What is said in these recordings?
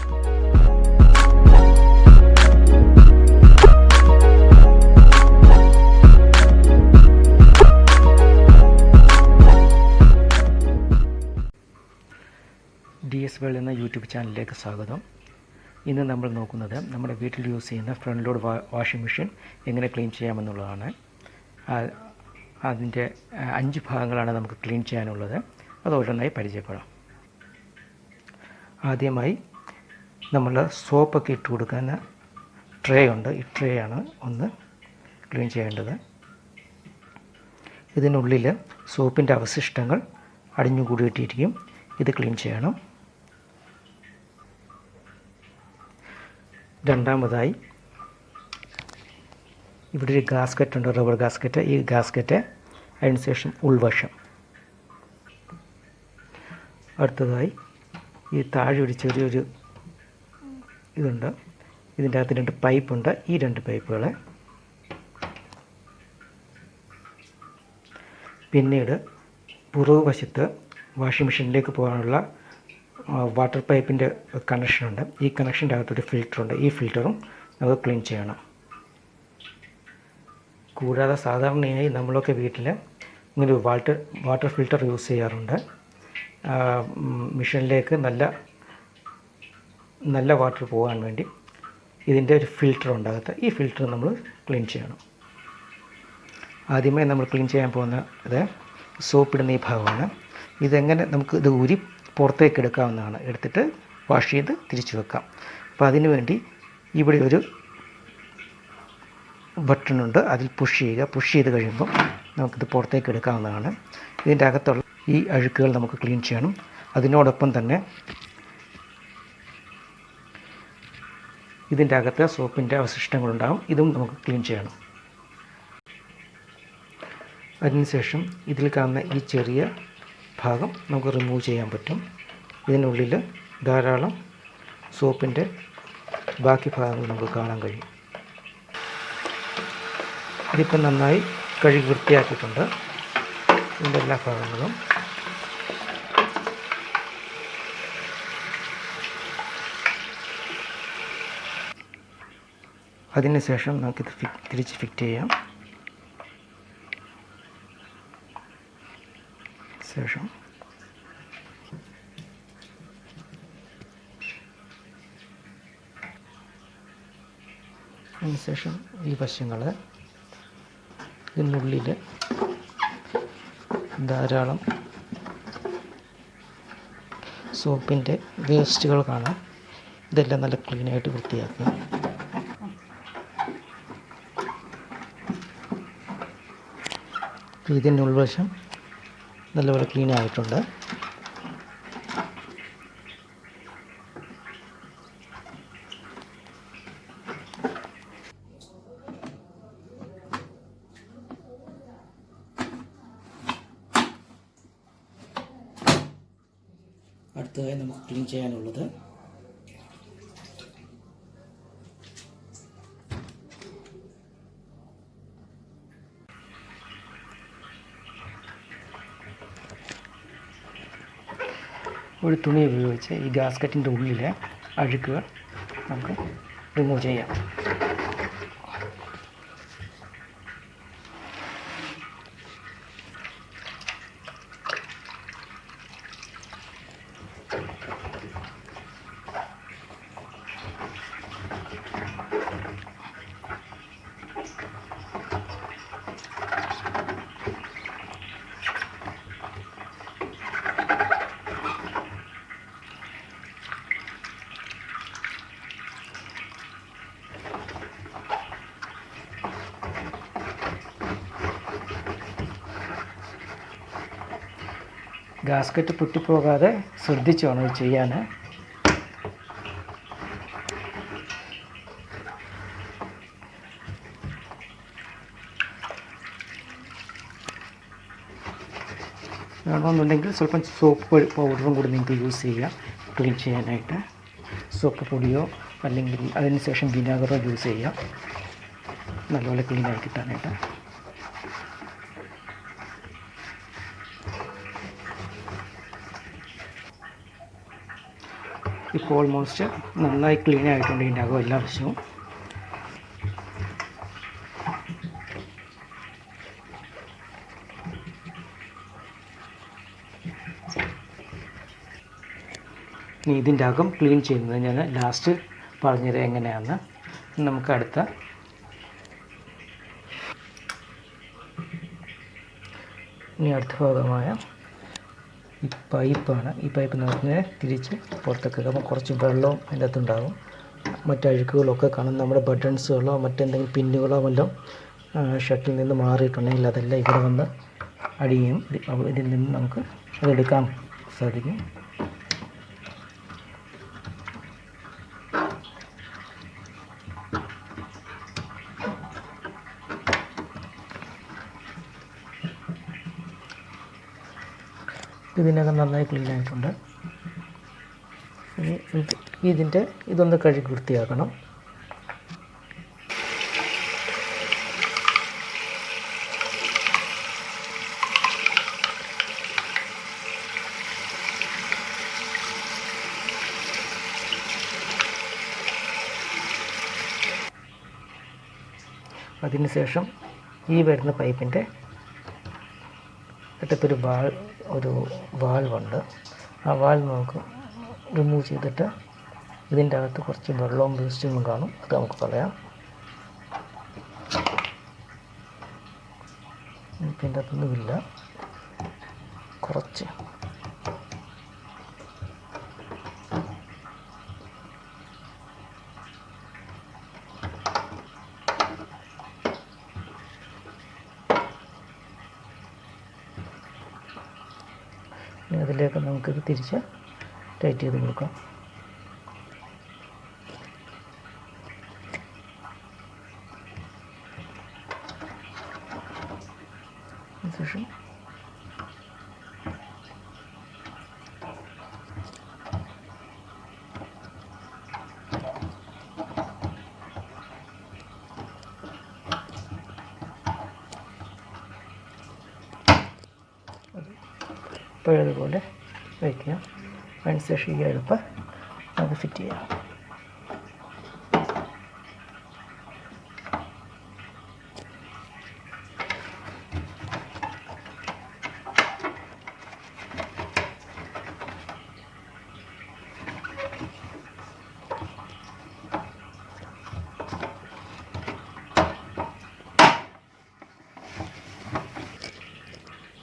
DS world എന്ന YouTube ചാനലിലേക്ക് സ്വാഗതം. ഇന്ന് നമ്മൾ നോക്കുന്നത് നമ്മുടെ വീട്ടിൽ യൂസ് ചെയ്യുന്ന ഫ്രണ്ട് ലോഡ് വാഷിംഗ് മെഷീൻ എങ്ങനെ ക്ലീൻ ചെയ്യാമെന്നുള്ളതാണ്. അതിൻ്റെ 5 ഭാഗങ്ങളാണ് നമുക്ക് ക്ലീൻ ചെയ്യാനുള്ളത്. അത് ഓരോന്നായി പരിചയപ്പെടാം. ആദ്യമായി നമ്മൾ സോപ്പൊക്കെ ഇട്ട് കൊടുക്കുന്ന ട്രേ ഉണ്ട്. ഈ ട്രേ ആണ് ഒന്ന് ക്ലീൻ ചെയ്യേണ്ടത്. ഇതിനുള്ളിൽ സോപ്പിൻ്റെ അവശിഷ്ടങ്ങൾ അടിഞ്ഞുകൂടിയിട്ടിരിക്കും. ഇത് ക്ലീൻ ചെയ്യണം. രണ്ടാമതായി ഇവിടെ ഒരു ഗാസ്കറ്റ് ഉണ്ട്, റബ്ബർ ഗാസ്കറ്റ്. ഈ ഗാസ്കറ്റ് അതിനുശേഷം ഉൾവശം. അടുത്തതായി ഈ താഴെ ഒരു ചെറിയൊരു ഇതുണ്ട്. ഇതിൻ്റെ അകത്ത് 2 പൈപ്പുണ്ട്. ഈ 2 പൈപ്പുകളെ പിന്നീട് പുറകുവശത്ത് വാഷിംഗ് മെഷീനിലേക്ക് പോകാനുള്ള വാട്ടർ പൈപ്പിൻ്റെ കണക്ഷനുണ്ട്. ഈ കണക്ഷൻ്റെ അകത്തൊരു ഫിൽറ്ററുണ്ട്. ഈ ഫിൽറ്ററും നമുക്ക് ക്ലീൻ ചെയ്യണം. കൂടാതെ സാധാരണയായി നമ്മളൊക്കെ വീട്ടിൽ ഇങ്ങനെ ഒരു വാട്ടർ ഫിൽറ്റർ യൂസ് ചെയ്യാറുണ്ട്. മെഷീനിലേക്ക് നല്ല വാട്ടർ പോകാൻ വേണ്ടി ഇതിൻ്റെ ഒരു ഫിൽറ്റർ ഉണ്ടാകത്ത്. ഈ ഫിൽറ്റർ നമ്മൾ ക്ലീൻ ചെയ്യണം. ആദ്യമായി നമ്മൾ ക്ലീൻ ചെയ്യാൻ പോകുന്നത് സോപ്പിടുന്ന ഈ ഭാഗമാണ്. ഇതെങ്ങനെ നമുക്ക് ഇത് ഊരി പുറത്തേക്ക് എടുക്കാവുന്നതാണ്. എടുത്തിട്ട് വാഷ് ചെയ്ത് തിരിച്ചു വെക്കാം. അപ്പോൾ അതിനു വേണ്ടി ഇവിടെ ഒരു ബട്ടണുണ്ട്. അതിൽ പുഷ് ചെയ്യുക. പുഷ് ചെയ്ത് കഴിയുമ്പോൾ നമുക്കിത് പുറത്തേക്ക് എടുക്കാവുന്നതാണ്. ഇതിൻ്റെ അകത്തുള്ള ഈ അഴുക്കുകൾ നമുക്ക് ക്ലീൻ ചെയ്യണം. അതിനോടൊപ്പം തന്നെ ഇതിൻ്റെ അകത്ത് സോപ്പിൻ്റെ അവശിഷ്ടങ്ങളുണ്ടാകും. ഇതും നമുക്ക് ക്ലീൻ ചെയ്യണം. അതിനുശേഷം ഇതിൽ കാണുന്ന ഈ ചെറിയ ഭാഗം നമുക്ക് റിമൂവ് ചെയ്യാൻ പറ്റും. ഇതിനുള്ളിൽ ധാരാളം സോപ്പിൻ്റെ ബാക്കി ഭാഗങ്ങൾ നമുക്ക് കാണാൻ കഴിയും. ഇതിപ്പോൾ നന്നായി കഴുകി വൃത്തിയാക്കിയിട്ടുണ്ട്. ഇതിൻ്റെ എല്ലാ ഭാഗങ്ങളും. അതിനുശേഷം നമുക്കിത് തിരിച്ച് ഫിറ്റ് ചെയ്യാം. ശേഷം അതിനുശേഷം ഈ വശങ്ങൾ ഇതിനുള്ളിൽ ധാരാളം സോപ്പിൻ്റെ വേസ്റ്റുകൾ കാണാം. ഇതെല്ലാം നല്ല ക്ലീനായിട്ട് വൃത്തിയാക്കുക. ഇതിൻ്റെ ഉൾവശം നല്ലപോലെ ക്ലീൻ ആയിട്ടുണ്ട്. അടുത്തതായി നമുക്ക് ക്ലീൻ ചെയ്യാനുള്ളത് ഒരു തുണി ഉപയോഗിച്ച് ഈ ഗാസ്കറ്റിൻ്റെ ഉള്ളിലെ അഴുക്കുകൾ നമുക്ക് റിമൂവ് ചെയ്യാം. ഗാസ്കറ്റ് പൊട്ടിപ്പോകാതെ ശ്രദ്ധിച്ച് വേണം ഇത് ചെയ്യാൻ. വേണമെന്നുണ്ടെങ്കിൽ സ്വല്പം സോപ്പ് പൗഡറും കൂടി നിങ്ങൾക്ക് യൂസ് ചെയ്യാം ക്ലീൻ ചെയ്യാനായിട്ട്. സോപ്പ് പൊടിയോ അല്ലെങ്കിൽ അതിന് ശേഷം വിനാഗറോ യൂസ് ചെയ്യാം നല്ലപോലെ ക്ലീനായി കിട്ടാനായിട്ട്. ഇപ്പോൾ ഓൾമോസ്റ്റ് നന്നായി ക്ലീൻ ആയിട്ടുണ്ട് ഇതിൻ്റെ അകം എല്ലാ വശവും. ഇനി ഇതിൻ്റെ അകം ക്ലീൻ ചെയ്യുന്നത് ഞാൻ ലാസ്റ്റ് പറഞ്ഞുതരാം എങ്ങനെയാണെന്ന്. നമുക്ക് അടുത്ത ഭാഗമായ ഈ പൈപ്പാണ്. ഈ പൈപ്പ് നമുക്ക് തിരിച്ച് പുറത്തേക്ക് അപ്പോൾ കുറച്ച് വെള്ളവും അതിൻ്റെ അകത്തുണ്ടാകും. മറ്റഴുക്കുകളൊക്കെ കാണും. നമ്മുടെ ബട്ടൺസുകളോ മറ്റെന്തെങ്കിലും പിന്നുകളോ വല്ലതും ഷട്ടിൽ നിന്ന് മാറിയിട്ടുണ്ടെങ്കിൽ അതെല്ലാം ഇവിടെ വന്ന് അടിയും. ഇതിൽ നിന്ന് നമുക്ക് അതെടുക്കാൻ സാധിക്കും. ഇതിനകം നന്നായി ക്ലീൻ ആയിട്ടുണ്ട്. ഇനി ഇതൊന്ന് കഴുകി വൃത്തിയാക്കണം. അതിനുശേഷം ഈ വരുന്ന പൈപ്പിൻ്റെ അറ്റത്തൊരു വാൾവുണ്ട്. ആ വാൾവ് നമുക്ക് റിമൂവ് ചെയ്തിട്ട് ഇതിൻ്റെ അകത്ത് കുറച്ച് വെള്ളവും വേസ്റ്റും കാണും. അത് നമുക്ക് കളയാം. ഇതിൻ്റെ അകത്തൊന്നുമില്ല. കുറച്ച് അതിലേക്ക് നമുക്കിത് തിരിച്ച് ടൈറ്റ് ചെയ്ത് കൊടുക്കാം. ശേഷം പഴയതുപോലെ വയ്ക്കുക. അതിനുശേഷം ഈ അടുപ്പ് അത് ഫിറ്റ് ചെയ്യാം.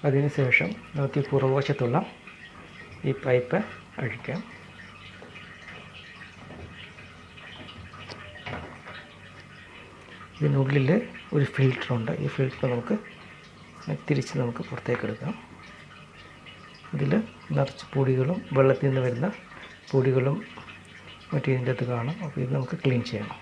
അതിനുശേഷം നമുക്ക് പുറകുവശത്തുള്ള ഈ പൈപ്പ് അഴിക്കാം. ഇതിനുള്ളിൽ ഒരു ഫിൽറ്ററുണ്ട്. ഈ ഫിൽറ്റർ നമുക്ക് പുറത്തേക്ക് എടുക്കാം. ഇതിൽ നിറച്ച് പൊടികളും വെള്ളത്തിൽ നിന്ന് വരുന്ന പൊടികളും മറ്റും ഇതിൻ്റെ അകത്ത് കാണും. അപ്പോൾ ഇത് നമുക്ക് ക്ലീൻ ചെയ്യണം.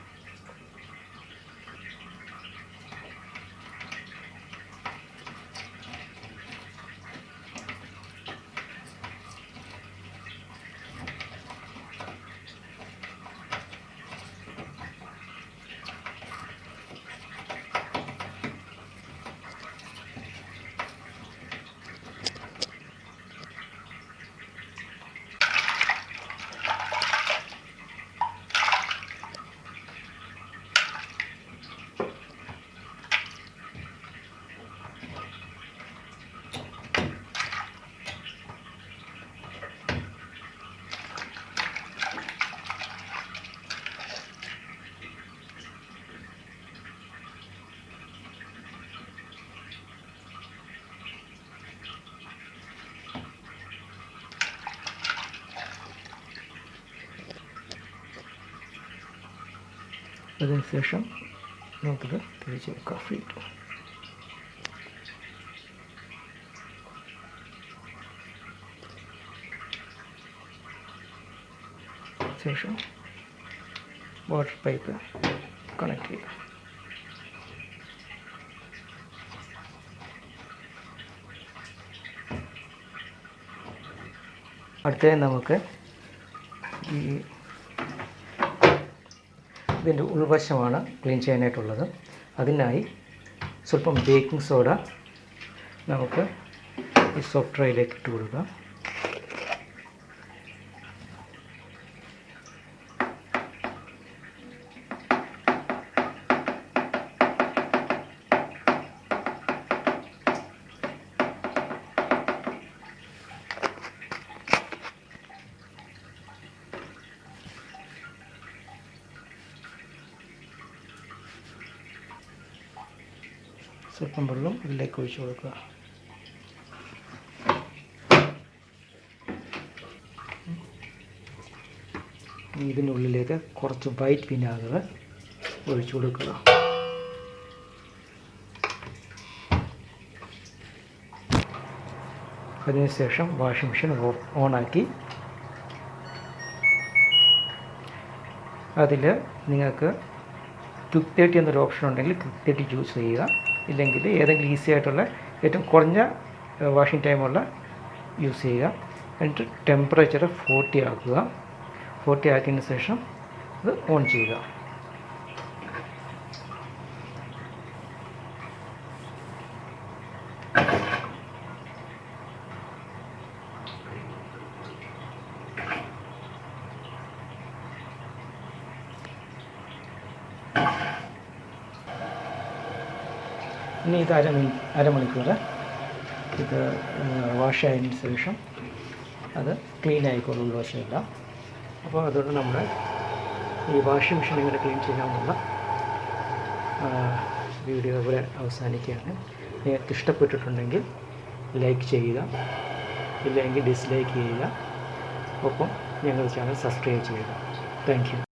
അതിനുശേഷം നമുക്കിത് തിരിച്ച് വെക്കാം. ഫിൽറ്റർ ശേഷം വാട്ടർ പൈപ്പ് കണക്ട് ചെയ്യാം. അടുത്തത് നമുക്ക് ഈ ഇതിൻ്റെ ഉൾവശമാണ് ക്ലീൻ ചെയ്യാനായിട്ടുള്ളത്. അതിനായി സ്വല്പം ബേക്കിംഗ് സോഡ നമുക്ക് ഈ സോഫ്റ്റ് ട്രേയിലേക്ക് ഇട്ട് കൊടുക്കാം. സ്വല്പം വെള്ളം ഇതിലേക്ക് ഒഴിച്ചു കൊടുക്കുക. ഇതിനുള്ളിലേക്ക് കുറച്ച് വൈറ്റ് വിനാഗർ ഒഴിച്ചു കൊടുക്കുക. അതിനുശേഷം വാഷിംഗ് മെഷീൻ ഓണാക്കി അതിൽ നിങ്ങൾക്ക് ക്വിക്ക് 30 എന്നൊരു ഓപ്ഷൻ ഉണ്ടെങ്കിൽ ക്വിക്ക് 30 ചൂസ് ചെയ്യുക. ഇല്ലെങ്കിൽ ഏതെങ്കിലും ഈസി ആയിട്ടുള്ള ഏറ്റവും കുറഞ്ഞ വാഷിംഗ് ടൈമുള്ള യൂസ് ചെയ്യുക. എന്നിട്ട് ടെമ്പറേച്ചർ 40 ആക്കുക. 40 ആക്കിയതിന് ശേഷം ഇത് ഓൺ ചെയ്യുക. ഇനി ഇത് അരമണിക്കൂർ ഇത് വാഷ് ആയതിന് ശേഷം അത് ക്ലീൻ ആയിക്കോളും, ഉൾവശമില്ല. അപ്പോൾ അതുകൊണ്ട് നമ്മൾ ഈ വാഷിംഗ് മെഷീൻ എങ്ങനെ ക്ലീൻ ചെയ്യാമെന്നുള്ള വീഡിയോ ഇവിടെ അവസാനിക്കുകയാണ്. നിങ്ങൾക്ക് ഇഷ്ടപ്പെട്ടിട്ടുണ്ടെങ്കിൽ ലൈക്ക് ചെയ്യുക, ഇല്ലെങ്കിൽ ഡിസ്ലൈക്ക് ചെയ്യുക. ഒപ്പം ഞങ്ങളുടെ ചാനൽ സബ്സ്ക്രൈബ് ചെയ്യുക. Thank you.